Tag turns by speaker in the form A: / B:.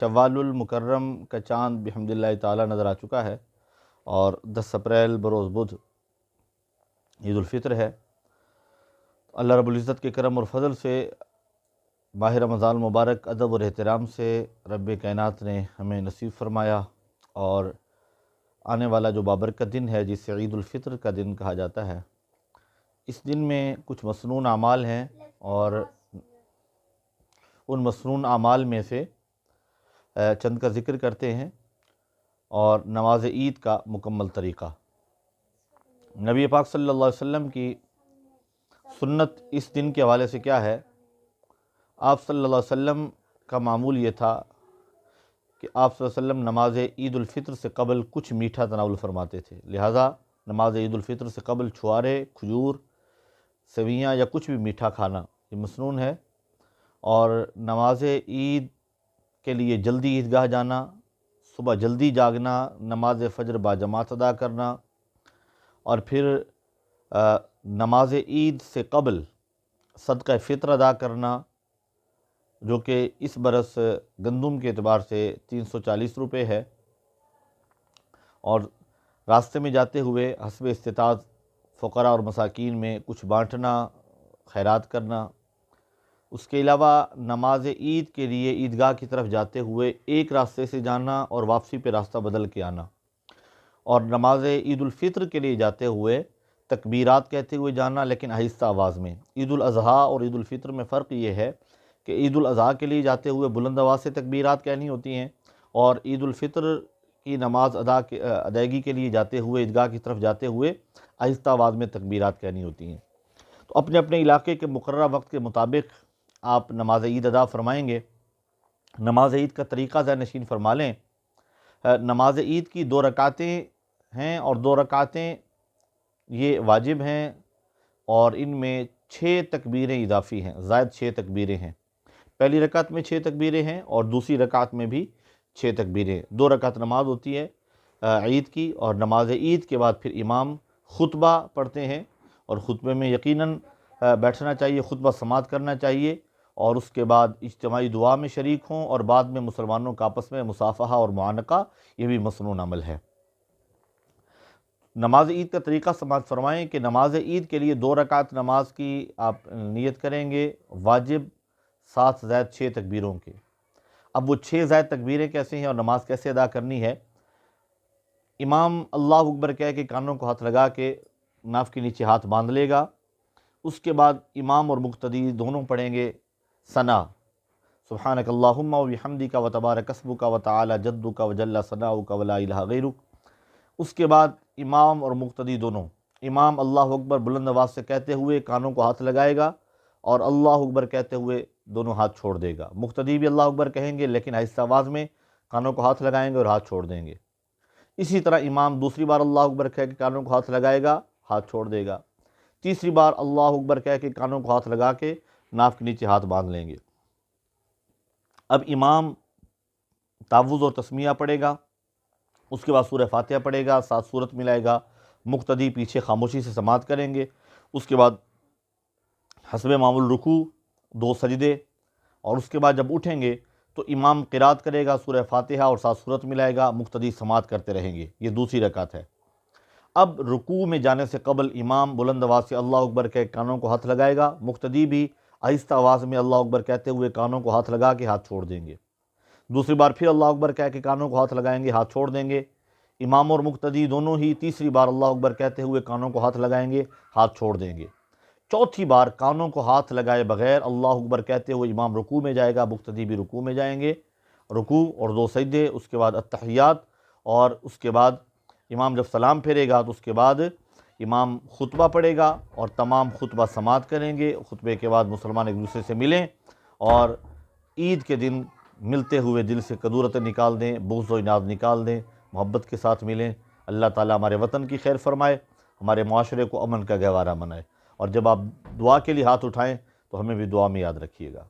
A: شوال المکرم کا چاند بحمد اللہ تعالیٰ نظر آ چکا ہے، اور 10 اپریل بروز بدھ عید الفطر ہے۔ اللہ رب العزت کے کرم اور فضل سے ماہ رمضان المبارک ادب اور احترام سے رب کائنات نے ہمیں نصیب فرمایا، اور آنے والا جو بابرکت دن ہے جسے عید الفطر کا دن کہا جاتا ہے، اس دن میں کچھ مسنون اعمال ہیں، اور ان مسنون اعمال میں سے چند کا ذکر کرتے ہیں، اور نماز عید کا مکمل طریقہ۔ نبی پاک صلی اللہ علیہ وسلم کی سنت اس دن کے حوالے سے کیا ہے؟ آپ صلی اللہ علیہ وسلم کا معمول یہ تھا کہ آپ صلی اللہ علیہ وسلم نماز عید الفطر سے قبل کچھ میٹھا تناول فرماتے تھے، لہٰذا نماز عید الفطر سے قبل چھوارے، کھجور، سویاں یا کچھ بھی میٹھا کھانا یہ مسنون ہے۔ اور نماز عید کے لیے جلدی عیدگاہ جانا، صبح جلدی جاگنا، نماز فجر باجماعت ادا کرنا، اور پھر نماز عید سے قبل صدقہ فطر ادا کرنا، جو کہ اس برس گندم کے اعتبار سے 340 روپے ہے، اور راستے میں جاتے ہوئے حسب استطاعت فقراء اور مساکین میں کچھ بانٹنا، خیرات کرنا۔ اس کے علاوہ نماز عید کے لیے عیدگاہ کی طرف جاتے ہوئے ایک راستے سے جانا اور واپسی پہ راستہ بدل کے آنا، اور نماز عید الفطر کے لیے جاتے ہوئے تکبیرات کہتے ہوئے جانا، لیکن آہستہ آواز میں۔ عید الاضحیٰ اور عید الفطر میں فرق یہ ہے کہ عید الاضحیٰ کے لیے جاتے ہوئے بلند آواز سے تکبیرات کہنی ہوتی ہیں، اور عید الفطر کی نماز ادائیگی کے لیے جاتے ہوئے، عیدگاہ کی طرف جاتے ہوئے آہستہ آواز میں تکبیرات کہنی ہوتی ہیں۔ تو اپنے اپنے علاقے کے مقررہ وقت کے مطابق آپ نماز عید ادا فرمائیں گے۔ نماز عید کا طریقہ ذہن نشین فرما لیں۔ نماز عید کی 2 رکعتیں ہیں، اور 2 رکعتیں یہ واجب ہیں، اور ان میں 6 تکبیریں اضافی ہیں، زائد 6 تکبیریں ہیں۔ پہلی رکعت میں 6 تکبیریں ہیں، اور دوسری رکعت میں بھی 6 تکبیریں۔ 2 رکعت نماز ہوتی ہے عید کی، اور نماز عید کے بعد پھر امام خطبہ پڑھتے ہیں، اور خطبے میں یقیناً بیٹھنا چاہیے، خطبہ سماعت کرنا چاہیے، اور اس کے بعد اجتماعی دعا میں شریک ہوں، اور بعد میں مسلمانوں کا آپس میں مصافحہ اور معانقہ، یہ بھی مسنون عمل ہے۔ نماز عید کا طریقہ سماعت فرمائیں کہ نماز عید کے لیے 2 رکعت نماز کی آپ نیت کریں گے، واجب 7 زائد 6 تکبیروں کے۔ اب وہ 6 زائد تکبیریں کیسے ہیں اور نماز کیسے ادا کرنی ہے؟ امام اللہ اکبر کہہ کے کانوں کو ہاتھ لگا کے ناف کے نیچے ہاتھ باندھ لے گا۔ اس کے بعد امام اور مقتدی دونوں پڑھیں گے ثنا، سبحانک اللہم و بحمدک و تبارک اسمک و تعالی جدک و جل ثناؤک و لا الہ غیرک۔ اس کے بعد امام اور مقتدی دونوں، امام اللہ اکبر بلند آواز سے کہتے ہوئے کانوں کو ہاتھ لگائے گا، اور اللہ اکبر کہتے ہوئے دونوں ہاتھ چھوڑ دے گا۔ مقتدی بھی اللہ اکبر کہیں گے، لیکن آہستہ آواز میں کانوں کو ہاتھ لگائیں گے اور ہاتھ چھوڑ دیں گے۔ اسی طرح امام دوسری بار اللہ اکبر کہہ کے کانوں کو ہاتھ لگائے گا، ہاتھ چھوڑ دے گا۔ تیسری بار اللہ اکبر کہہ کے کانوں کو ہاتھ لگا کے ناف کے نیچے ہاتھ باندھ لیں گے۔ اب امام تعوذ اور تسمیہ پڑھے گا، اس کے بعد سورہ فاتحہ پڑھے گا، 7 سورت ملائے گا، مقتدی پیچھے خاموشی سے سماعت کریں گے۔ اس کے بعد حسب معمول رکوع، 2 سجدے، اور اس کے بعد جب اٹھیں گے تو امام قرات کرے گا سورہ فاتحہ اور 7 سورت ملائے گا، مقتدی سماعت کرتے رہیں گے۔ یہ دوسری رکعت ہے۔ اب رکوع میں جانے سے قبل امام بلند آواز سے اللہ اکبر کہہ کانوں کو ہاتھ لگائے گا، مقتدی بھی آہستہ آواز میں اللہ اکبر کہتے ہوئے کانوں کو ہاتھ لگا کے ہاتھ چھوڑ دیں گے۔ دوسری بار پھر اللہ اکبر کہہ کے کانوں کو ہاتھ لگائیں گے، ہاتھ چھوڑ دیں گے۔ امام اور مقتدی دونوں ہی تیسری بار اللہ اکبر کہتے ہوئے کانوں کو ہاتھ لگائیں گے، ہاتھ چھوڑ دیں گے۔ چوتھی بار کانوں کو ہاتھ لگائے بغیر اللہ اکبر کہتے ہوئے امام رکوع میں جائے گا، مقتدی بھی رکوع میں جائیں گے، رکوع اور 2 سجدے، اس کے بعد التحیات، اور اس کے بعد امام جب سلام پھیرے گا تو اس کے بعد امام خطبہ پڑھے گا، اور تمام خطبہ سماعت کریں گے۔ خطبے کے بعد مسلمان ایک دوسرے سے ملیں، اور عید کے دن ملتے ہوئے دل سے کدورتیں نکال دیں، بغض و عناد نکال دیں، محبت کے ساتھ ملیں۔ اللہ تعالیٰ ہمارے وطن کی خیر فرمائے، ہمارے معاشرے کو امن کا گہوارہ بنائے، اور جب آپ دعا کے لیے ہاتھ اٹھائیں تو ہمیں بھی دعا میں یاد رکھیے گا۔